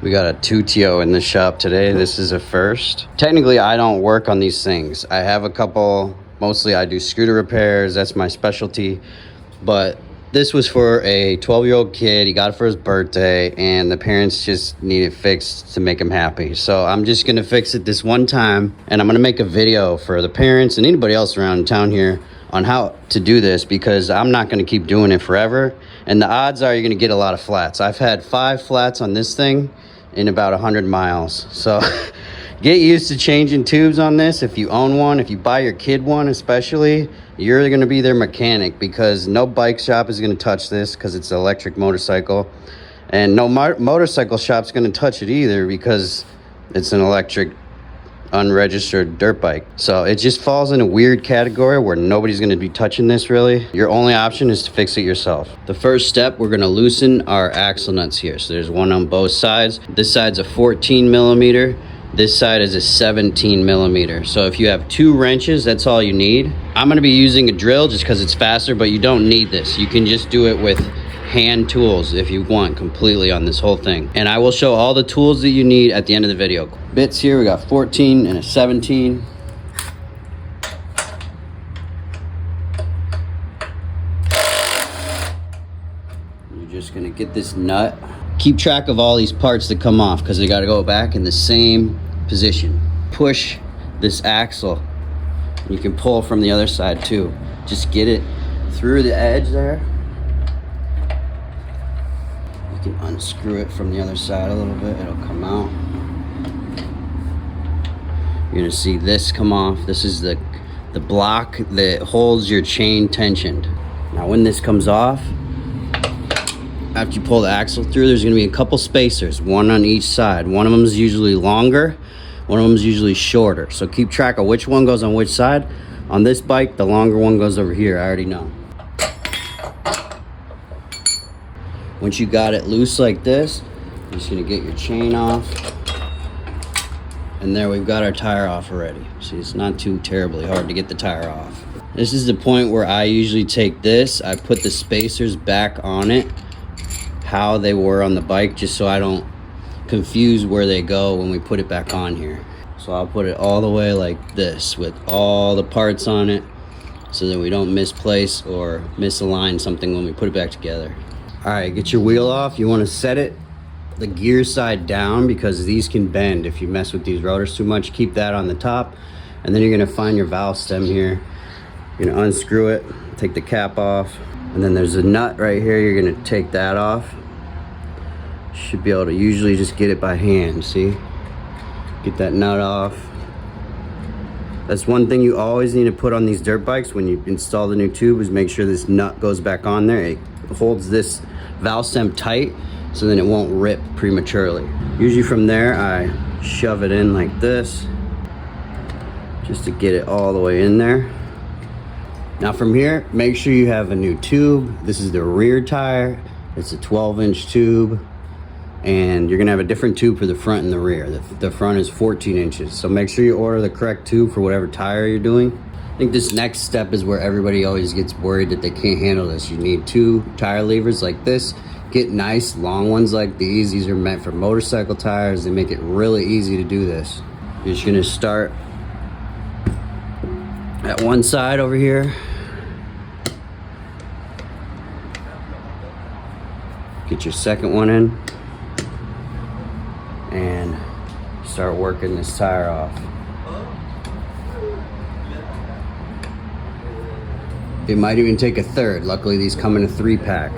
We got a Tuttio in the shop today. This is a first. Technically, I don't work on these things. I have a couple, mostly I do scooter repairs. That's my specialty. But this was for a 12-year-old kid. He got it for his birthday, and the parents just need it fixed to make him happy. So I'm just gonna fix it this one time, and I'm gonna make a video for the parents and anybody else around town here on how to do this, because I'm not gonna keep doing it forever. And the odds are you're gonna get a lot of flats. I've had 5 flats on this thing in about 100 miles. So get used to changing tubes on this. If you own one, if you buy your kid one especially, you're gonna be their mechanic, because no bike shop is gonna touch this because it's an electric motorcycle, and no motorcycle shop's gonna touch it either because it's an electric unregistered dirt bike. So it just falls in a weird category where nobody's going to be touching this really. Your only option is to fix it yourself. The first step, we're going to loosen our axle nuts here. So there's one on both sides. This side's a 14 millimeter. This side is a 17 millimeter. So if you have 2 wrenches, that's all you need. I'm going to be using a drill just because it's faster, but you don't need this. You can just do it with hand tools if you want, completely on this whole thing. And I will show all the tools that you need at the end of the video. Bits here, we got 14 and a 17. You're just gonna get this nut. Keep track of all these parts that come off because they gotta go back in the same position. Push this axle. You can pull from the other side too. Just get it through the edge there. You can unscrew it from the other side a little bit, it'll come out. You're gonna see this come off. This is the block that holds your chain tensioned. Now when this comes off, after you pull the axle through, there's gonna be a couple spacers, one on each side. One of them is usually longer, one of them is usually shorter. So keep track of which one goes on which side. On this bike, the longer one goes over here, I already know. Once you got it loose like this, you're just gonna get your chain off. And there, we've got our tire off already. See, it's not too terribly hard to get the tire off. This is the point where I usually take this, I put the spacers back on it, how they were on the bike, just so I don't confuse where they go when we put it back on here. So I'll put it all the way like this with all the parts on it, so that we don't misplace or misalign something when we put it back together. All right, get your wheel off. You want to set it the gear side down because these can bend if you mess with these rotors too much. Keep that on the top, and then you're going to find your valve stem here. You're going to unscrew it, take the cap off, and then there's a nut right here. You're going to take that off. Should be able to usually just get it by hand. See, get that nut off. That's one thing you always need to put on these dirt bikes when you install the new tube, is make sure this nut goes back on there. It holds this valve stem tight so then it won't rip prematurely. Usually from there I shove it in like this just to get it all the way in there. Now from here, make sure you have a new tube. This is the rear tire. It's a 12-inch tube, and you're gonna have a different tube for the front and the rear. The front is 14 inches, so make sure you order the correct tube for whatever tire you're doing. I think this next step is where everybody always gets worried that they can't handle this. You need 2 tire levers like this. Get nice long ones like these. These are meant for motorcycle tires. They make it really easy to do this. You're just gonna start at one side over here. Get your second one in and start working this tire off. It might even take a third. Luckily, these come in a 3-pack.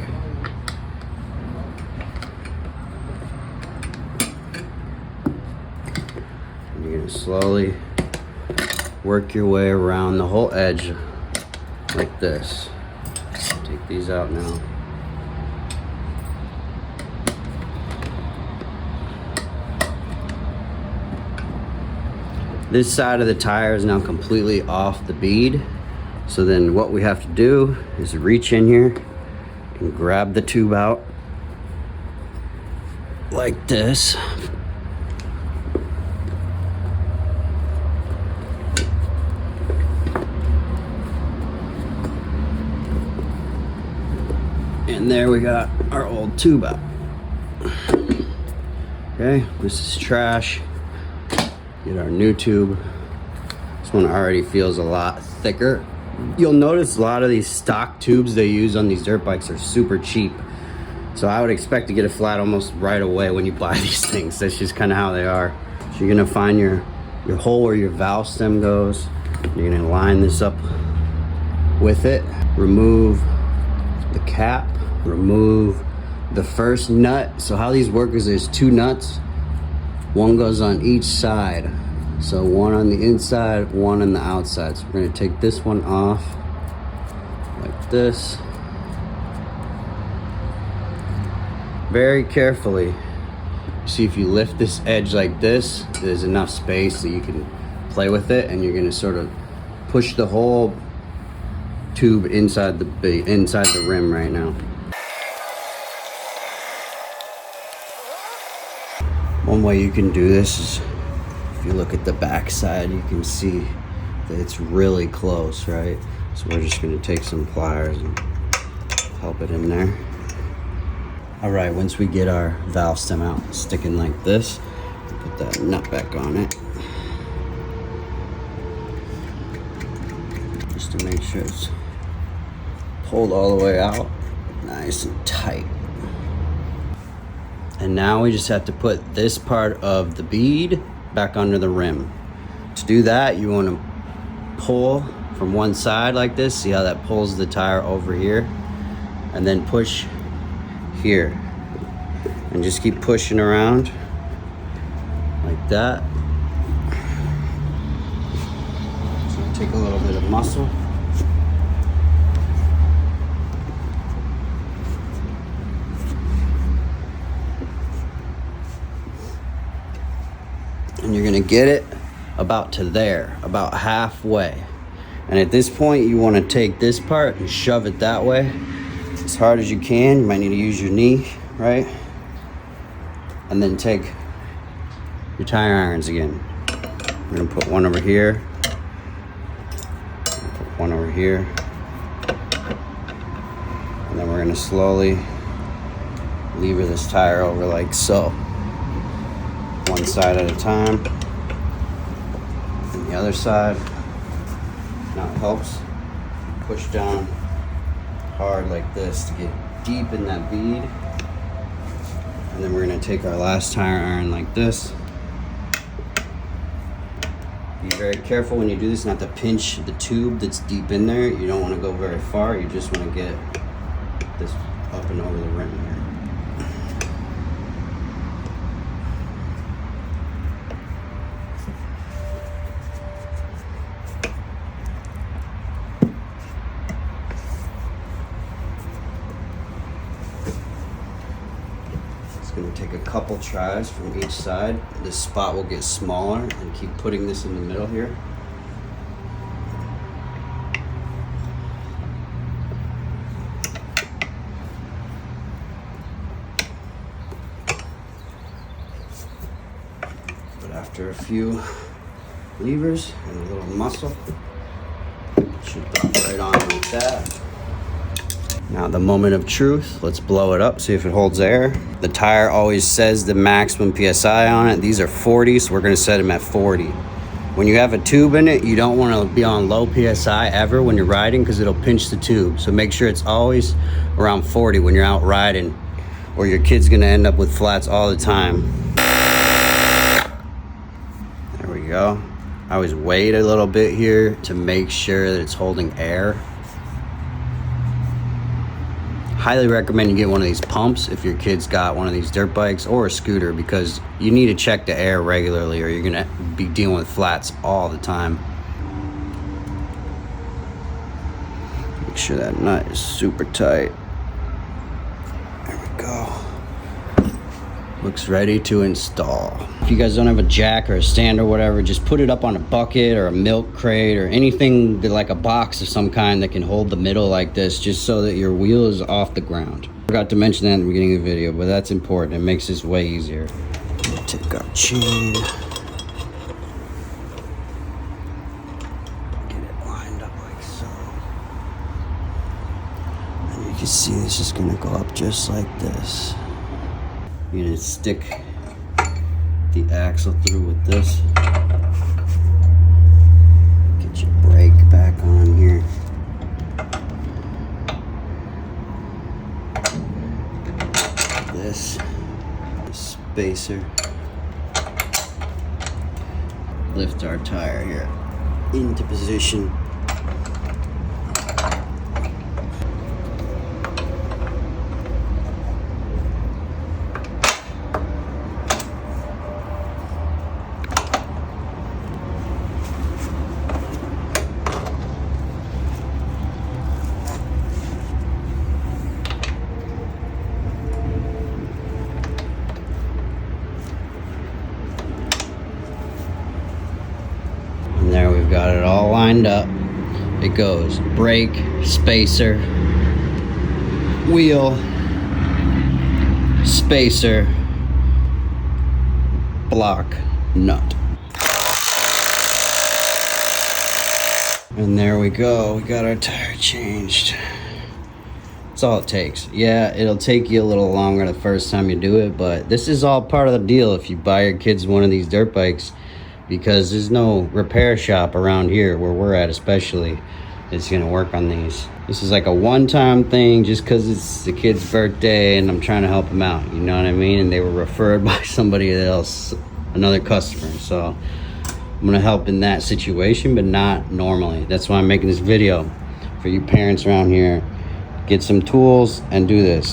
You're gonna slowly work your way around the whole edge like this. Take these out now. This side of the tire is now completely off the bead. So then what we have to do is reach in here and grab the tube out like this. And there we got our old tube out. Okay, this is trash. Get our new tube. This one already feels a lot thicker. You'll notice a lot of these stock tubes they use on these dirt bikes are super cheap. So I would expect to get a flat almost right away when you buy these things. That's just kind of how they are. So you're gonna find your hole where your valve stem goes. You're gonna line this up with it. Remove the cap, remove the first nut. So how these work is there's two nuts. One goes on each side. So one on the inside, one on the outside. So we're gonna take this one off like this. Very carefully. See, if you lift this edge like this, there's enough space that you can play with it, and you're gonna sort of push the whole tube inside the rim right now. One way you can do this is if you look at the back side, you can see that it's really close, right? So we're just gonna take some pliers and help it in there. All right, once we get our valve stem out, sticking like this, put that nut back on it. Just to make sure it's pulled all the way out, nice and tight. And now we just have to put this part of the bead back under the rim. To do that, you want to pull from one side like this. See how that pulls the tire over here? And then push here. And just keep pushing around like that. So take a little bit of muscle. And you're gonna get it about to there, about halfway. And at this point, you wanna take this part and shove it that way as hard as you can. You might need to use your knee, right? And then take your tire irons again. We're gonna put one over here, put one over here, and then we're gonna slowly lever this tire over like so. One side at a time, and the other side. Now it helps push down hard like this to get deep in that bead. And then we're gonna take our last tire iron like this. Be very careful when you do this not to pinch the tube that's deep in there. You don't wanna go very far. You just wanna get this up and over the rim here. It's going to take a couple tries from each side. This spot will get smaller, and keep putting this in the middle here. But after a few levers and a little muscle, it should drop right on like that. Now the moment of truth, let's blow it up, see if it holds air. The tire always says the maximum PSI on it. These are 40, so we're gonna set them at 40. When you have a tube in it, you don't wanna be on low PSI ever when you're riding because it'll pinch the tube. So make sure it's always around 40 when you're out riding, or your kid's gonna end up with flats all the time. There we go. I always wait a little bit here to make sure that it's holding air. Highly recommend you get one of these pumps if your kid's got one of these dirt bikes or a scooter, because you need to check the air regularly or you're gonna be dealing with flats all the time. Make sure that nut is super tight. There we go. Looks ready to install. If you guys don't have a jack or a stand or whatever, just put it up on a bucket or a milk crate or anything that, like a box of some kind that can hold the middle like this, just so that your wheel is off the ground. Forgot to mention that in the beginning of the video, but that's important. It makes this way easier. Take our chain. Get it lined up like so. And you can see this is gonna go up just like this. You're gonna stick the axle through with this. Get your brake back on here. This spacer. Lift our tire here into position. And there we've got it all lined up. It goes brake, spacer, wheel, spacer, block, nut. And there we go. We got our tire changed. That's all it takes. Yeah, it'll take you a little longer the first time you do it, but this is all part of the deal if you buy your kids one of these dirt bikes, because there's no repair shop around here where we're at, especially, that's gonna work on these. This is like a one-time thing just because it's the kid's birthday and I'm trying to help them out, you know what I mean? And they were referred by somebody else, another customer. So I'm gonna help in that situation, but not normally. That's why I'm making this video for you parents around here. Get some tools and do this.